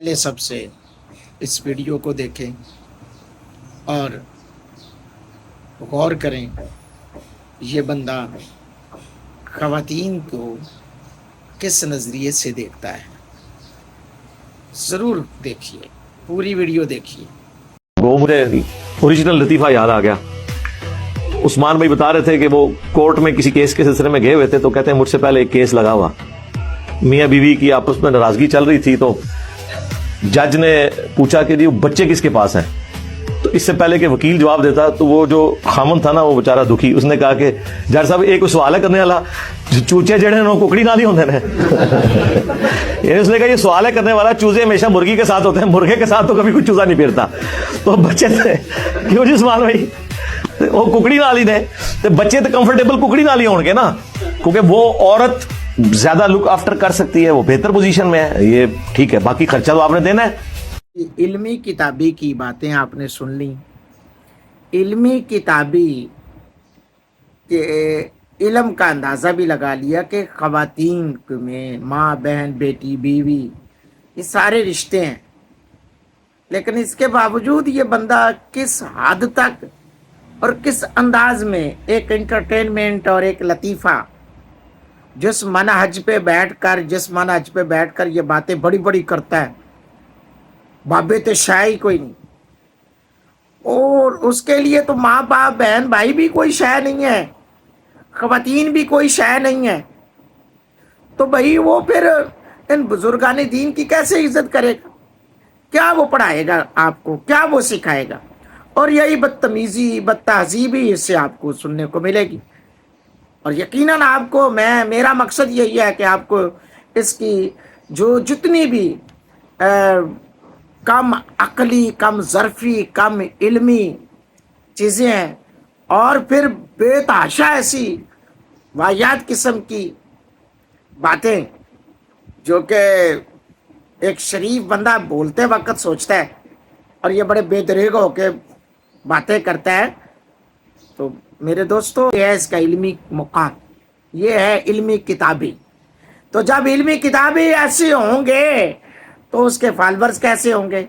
पहले सबसे इस वीडियो को देखें और गौर करें ये बंदा ख़वातीन को किस नज़रिए से देखता है। ज़रूर देखिए, पूरी वीडियो देखिए। वो मुझे ओरिजिनल लतीफ़ा याद आ गया। उस्मान भाई बता रहे थे कि वो कोर्ट में किसी केस के सिलसिले में गए हुए थे, तो कहते हैं मुझसे पहले एक केस लगा हुआ, मियाँ बीवी की आपस में नाराजगी चल रही थी, तो जज ने पूछा कि जी बच्चे किसके पास हैं। तो इससे पहले कि वकील जवाब देता, तो वो जो खामन था ना, वो बेचारा दुखी, उसने कहा कि जज साहब एक सवाल करने वाला, चूचे जड़े नो कुकड़ी ना नहीं होते ने उसने कहा ये सवाल है करने वाला, चूजे हमेशा मुर्गी के साथ होते हैं, मुर्गे के साथ तो कभी कोई चूजा नहीं फिरता। तो बच्चे थे क्यों जी उस्मान भाई, वो कुकड़ी नाल ही ने, तो बच्चे तो कंफर्टेबल कुकड़ी नाल ही होंगे ना, क्योंकि वो औरत ज्यादा लुक आफ्टर कर सकती है, वो बेहतर पोजीशन में है, ये ठीक है, बाकी खर्चा तो आपने देना है। इल्मी किताबी की बातें आपने सुन ली। इल्मी किताबी के इल्म का अंदाज़ा भी लगा लिया कि ख़वातीन में माँ बहन बेटी बीवी ये सारे रिश्ते हैं, लेकिन इसके बावजूद ये बंदा किस हद तक और किस अंदाज में एक एंटरटेनमेंट और एक लतीफ़ा जिस मनहज पे बैठकर ये बातें बड़ी बड़ी करता है, बाबे तो शाही कोई नहीं, और उसके लिए तो माँ बाप बहन भाई भी कोई शय नहीं है, ख़वातीन भी कोई शय नहीं है। तो भाई वो फिर इन बुजुर्गान दीन की कैसे इज्जत करेगा? क्या वो पढ़ाएगा आपको, क्या वो सिखाएगा? और यही बदतमीजी बदतहजीबी इससे आपको सुनने को मिलेगी। और यकीनन आपको मेरा मकसद यही है कि आपको इसकी जो जितनी भी कम अकली, कम ज़र्फ़ी, कम इल्मी चीज़ें हैं, और फिर बेतहाशा ऐसी वाहियात किस्म की बातें जो कि एक शरीफ बंदा बोलते वक्त सोचता है और ये बड़े बेदरीग होके बातें करता है। तो मेरे दोस्तों, ये है इसका इल्मी मुकाम, ये है इल्मी किताबी। तो जब इल्मी किताबी ऐसे होंगे तो उसके फॉलोअर्स कैसे होंगे?